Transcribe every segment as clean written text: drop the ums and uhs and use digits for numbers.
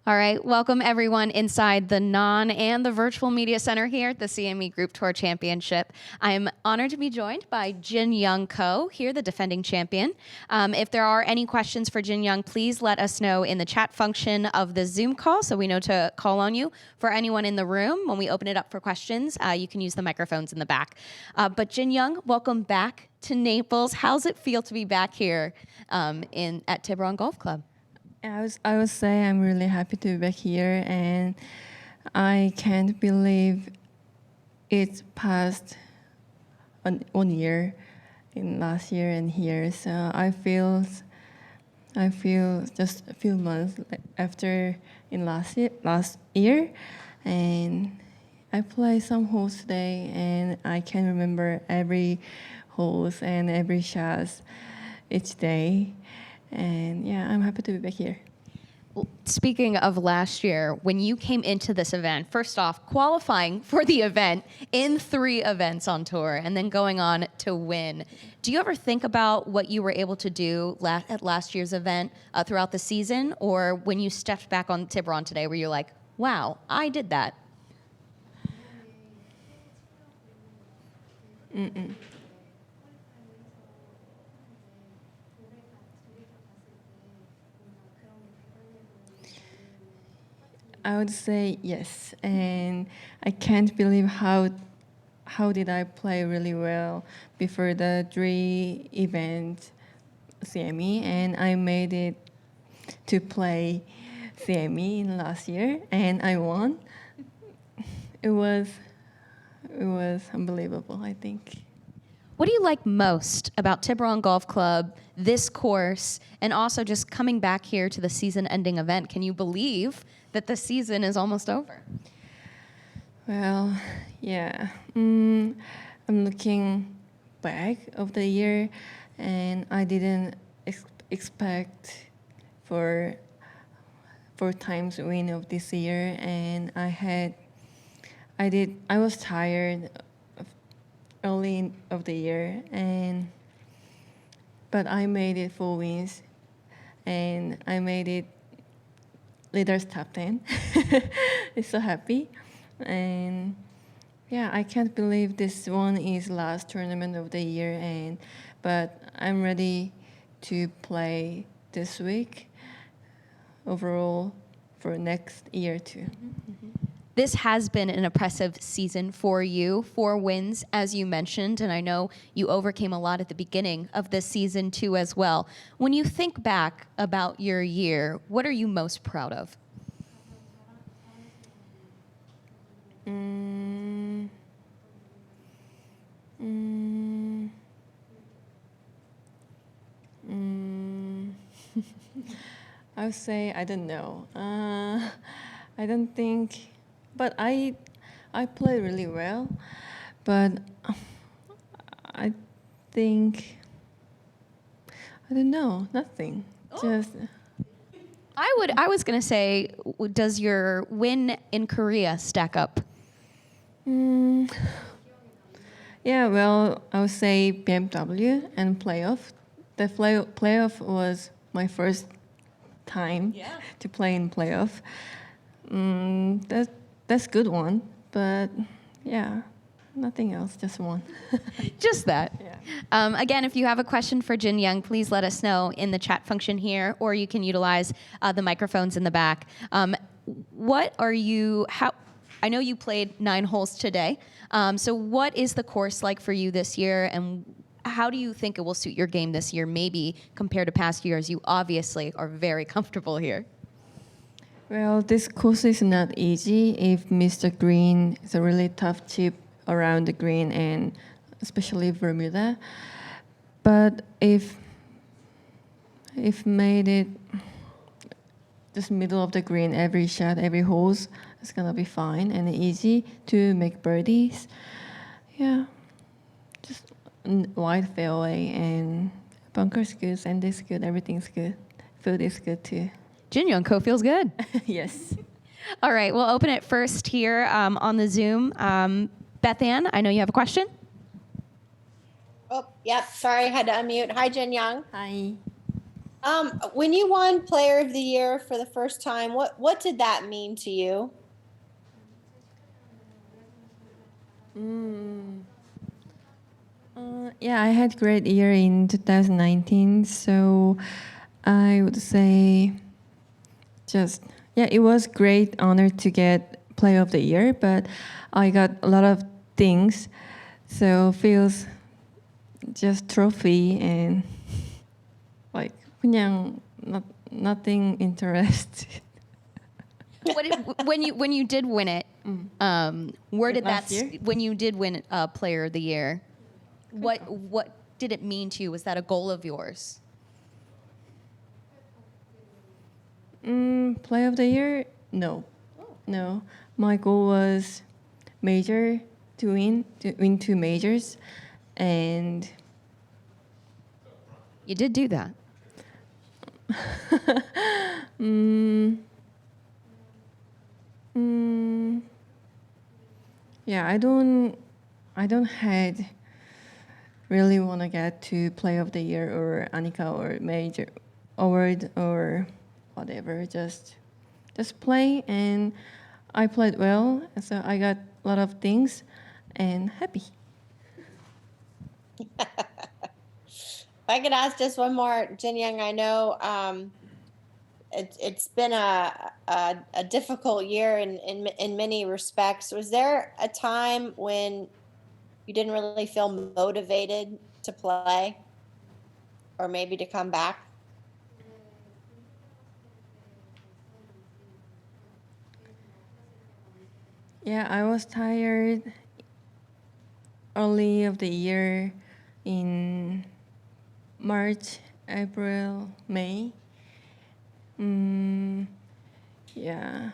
All right, welcome everyone inside the non and the virtual media center here at the CME Group Tour Championship. I am honored to be joined by Jin Young Ko, here the defending champion. If there are any questions for Jin Young, please let us know in the chat function of the Zoom call so we know to call on you. For anyone in the room, when we open it up for questions, you can use the microphones in the back. But Jin Young, welcome back to Naples. How's it feel to be back here at Tiburon Golf Club? I would say I'm really happy to be back here, and I can't believe it's past 1 year in last year and here. So I feel just a few months after in last year, and I play some holes today, and I can remember every holes and every shots each day. And yeah, I'm happy to be back here. Speaking of last year, when you came into this event, first off, qualifying for the event in 3 events on tour and then going on to win, do you ever think about what you were able to do at last year's event throughout the season? Or when you stepped back on Tiburon today, were you like, wow, I did that? Mm-mm. I would say yes, and I can't believe how did I play really well before the 3 event CME, and I made it to play CME in last year, and I won. It was unbelievable, I think. What do you like most about Tiburon Golf Club, this course, and also just coming back here to the season-ending event? Can you believe that the season is almost over? Well, yeah. I'm looking back of the year, and I didn't expect for 4 times win of this year, and I was tired early of the year, but I made it 4 wins, and I made it leaders top 10. I'm so happy, and yeah, I can't believe this one is last tournament of the year, but I'm ready to play this week overall for next year too. This has been an impressive season for you, 4 wins, as you mentioned, and I know you overcame a lot at the beginning of this season too as well. When you think back about your year, what are you most proud of? I would say I don't know. I don't think, but I play really well, but I think I don't know, nothing. Just I was going to say, does your win in Korea stack up? yeah, well, I would say BMW and playoff. The playoff was my first time to play in playoff. That's good one, but yeah, nothing else, just one. Just that. Yeah. Again, if you have a question for Jin Young, please let us know in the chat function here, or you can utilize the microphones in the back. I know you played 9 holes today. So what is the course like for you this year, and how do you think it will suit your game this year, maybe compared to past years? You obviously are very comfortable here. Well, this course is not easy if Mr. Green is a really tough chip around the green, and especially Bermuda. But if made it just middle of the green, every shot, every holes, it's gonna be fine and easy to make birdies. Yeah, just wide fairway and bunker's good, sand is good, everything's good. Food is good too. Jin Young Ko feels good. Yes. All right, we'll open it first here on the Zoom. Beth Ann, I know you have a question. Oh, yep. Sorry, I had to unmute. Hi, Jin Young. Hi. When you won Player of the Year for the first time, what did that mean to you? Yeah, I had great year in 2019, so I would say just yeah, it was great honor to get Player of the Year, but I got a lot of things, so feels just trophy and like 그냥 nothing interested. When you did win it, where did Last that year? when you did win Player of the Year? What did it mean to you? Was that a goal of yours? Play of the year? No, no. My goal was major to win two majors, and You did do that. yeah, I don't had really want to get to play of the year or Anika or major award or whatever. Just play, and I played well, so I got a lot of things, and happy. If I could ask just one more, Jin Young, I know it's been a difficult year in many respects. Was there a time when you didn't really feel motivated to play or maybe to come back? Yeah, I was tired early of the year in March, April, May. Yeah.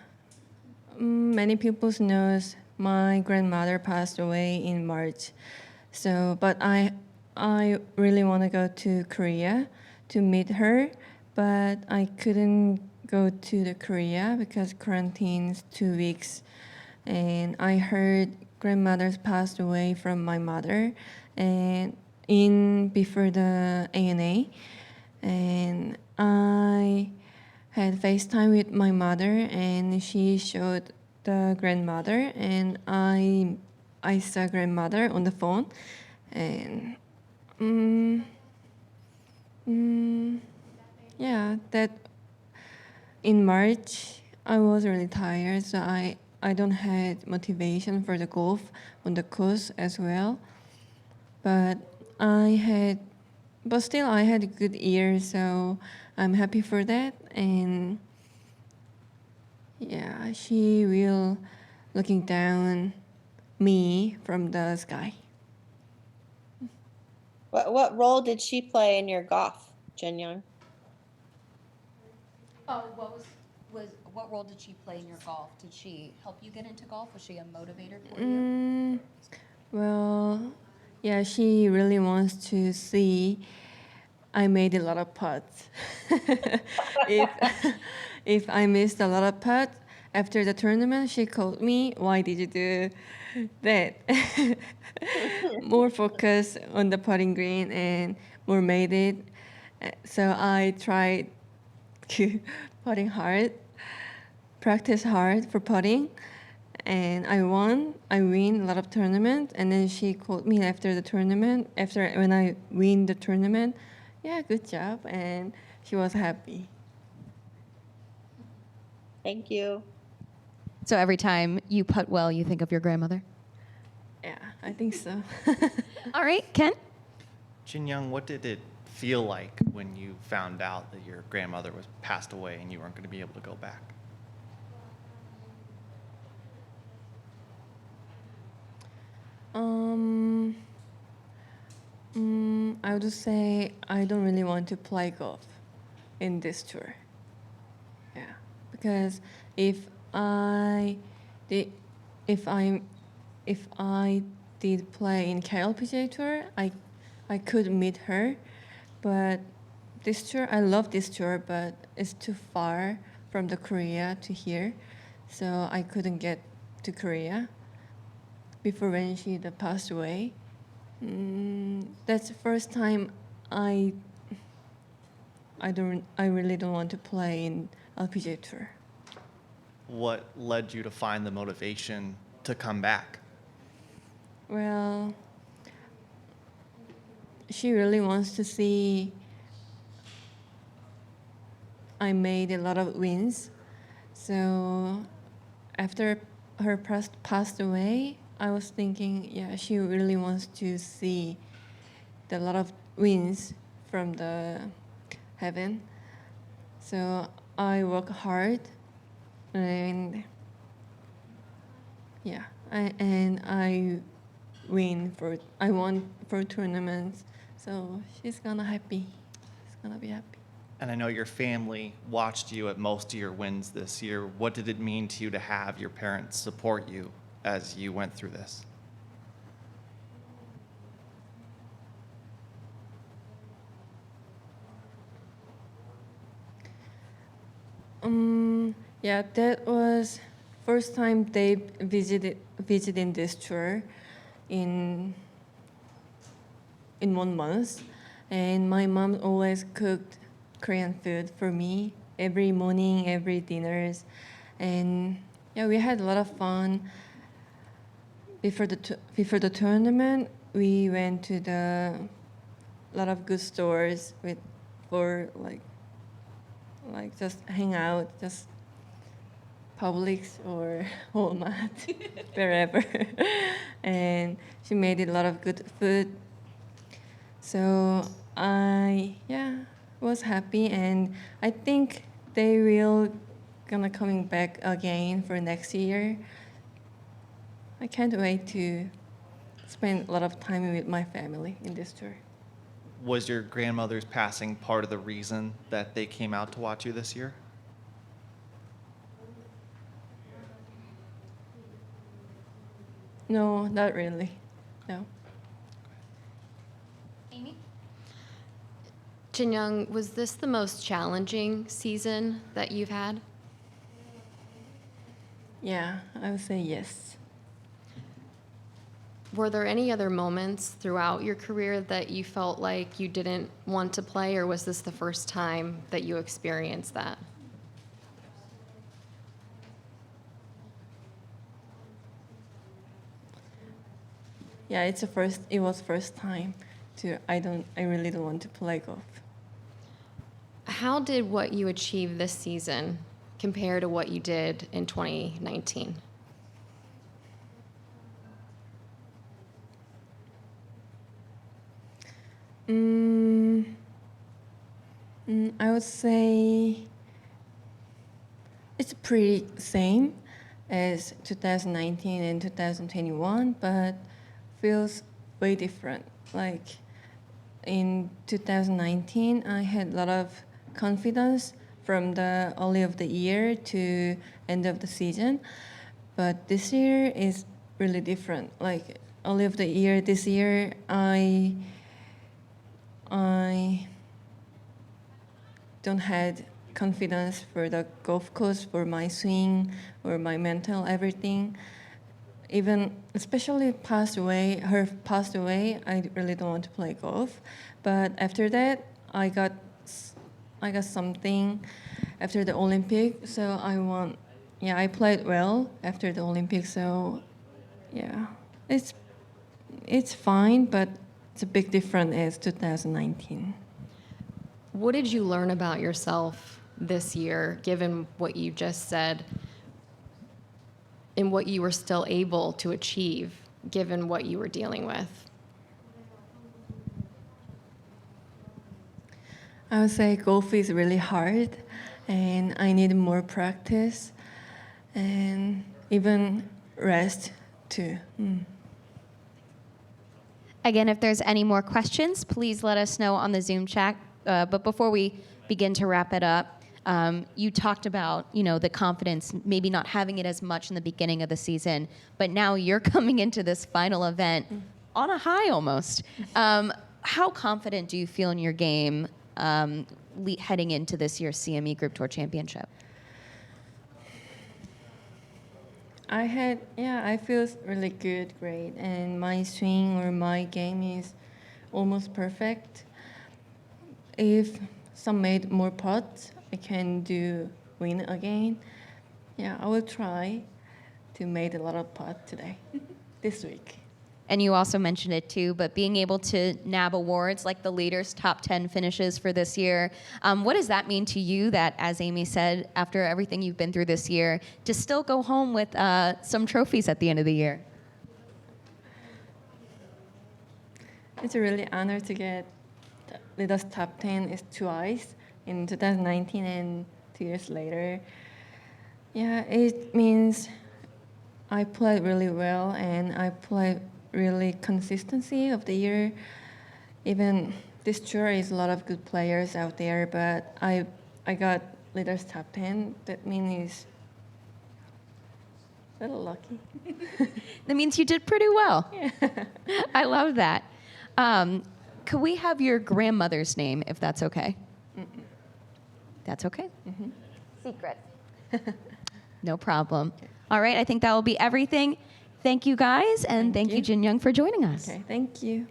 Many people knows my grandmother passed away in March. So, but I really want to go to Korea to meet her, but I couldn't go to the Korea because quarantine's 2 weeks, and I heard grandmother's passed away from my mother, and in before the ANA, and I had FaceTime with my mother, and she showed the grandmother, and I saw grandmother on the phone, and yeah, that in March I was really tired, so I don't had motivation for the golf on the course as well, but I had, but still I had a good year, so I'm happy for that, and yeah, she will looking down me from the sky. What role did she play in your golf, Jin Young? What role did she play in your golf? Did she help you get into golf? Was she a motivator for you? Well, yeah, she really wants to see I made a lot of putts. if if I missed a lot of putts after the tournament, she called me. Why did you do that? More focus on the putting green and more made it. So I tried to putting hard, practice hard for putting, and I won. I win a lot of tournament, and then she called me after the tournament. After when I win the tournament, yeah, good job, and she was happy. Thank you. So every time you putt well, you think of your grandmother. Yeah, I think so. All right, Ken. Jin Young, what did it feel like when you found out that your grandmother was passed away and you weren't going to be able to go back? I would say I don't really want to play golf in this tour. Yeah, because if I did, if I if I did play in KLPGA tour, I could meet her, but this tour I love this tour, but it's too far from the Korea to here, so I couldn't get to Korea before when she passed away. That's the first time I I really don't want to play in LPGA Tour. What led you to find the motivation to come back? Well, she really wants to see I made a lot of wins. So after her passed away, I was thinking, yeah, she really wants to see the lot of wins from the heaven. So I work hard, and yeah, I I won for tournaments. So she's gonna happy. She's gonna be happy. And I know your family watched you at most of your wins this year. What did it mean to you to have your parents support you as you went through this? Yeah, that was first time they visited this tour in 1 month, and my mom always cooked Korean food for me every morning, every dinners, and yeah, we had a lot of fun. Before the tournament, we went to the lot of good stores for just hang out, just Publix or Walmart, wherever. And she made a lot of good food. So I was happy, and I think they will gonna coming back again for next year. I can't wait to spend a lot of time with my family in this tour. Was your grandmother's passing part of the reason that they came out to watch you this year? No, not really. No. Amy? Jin Young, was this the most challenging season that you've had? Yeah, I would say yes. Were there any other moments throughout your career that you felt like you didn't want to play, or was this the first time that you experienced that? Yeah, it was first time I really don't want to play golf. How did what you achieved this season compare to what you did in 2019? I would say it's pretty same as 2019 and 2021, but feels way different. Like in 2019, I had a lot of confidence from the early of the year to end of the season, but this year is really different. Like early of the year, this year, I don't had confidence for the golf course, for my swing, or my mental, everything. Even especially her passed away, I really don't want to play golf. But after that, I got something after the Olympic, so I played well after the Olympic, so yeah, it's fine, but it's a big difference as 2019. What did you learn about yourself this year, given what you just said, and what you were still able to achieve, given what you were dealing with? I would say golf is really hard, and I need more practice, and even rest too. Again, if there's any more questions, please let us know on the Zoom chat. But before we begin to wrap it up, you talked about, the confidence, maybe not having it as much in the beginning of the season, but now you're coming into this final event on a high almost. How confident do you feel in your game heading into this year's CME Group Tour Championship? I feel really good, great, and my swing or my game is almost perfect. If some made more putts, I can do win again. Yeah, I will try to make a lot of putts today, this week. And you also mentioned it too, but being able to nab awards like the leaders' top 10 finishes for this year, what does that mean to you that, as Amy said, after everything you've been through this year, to still go home with some trophies at the end of the year? It's a really honor to get the leaders top 10 is twice in 2019 and 2 years later. Yeah, it means I played really well and I played really consistency of the year. Even this tour is a lot of good players out there, but I got leaders top 10. That means a little lucky. That means you did pretty well. Yeah. I love that. Could we have your grandmother's name, if that's okay? That's okay. Secret. No problem. All right, I think that will be everything. Thank you guys, and thank you, you. Jin Young, for joining us. Okay, thank you.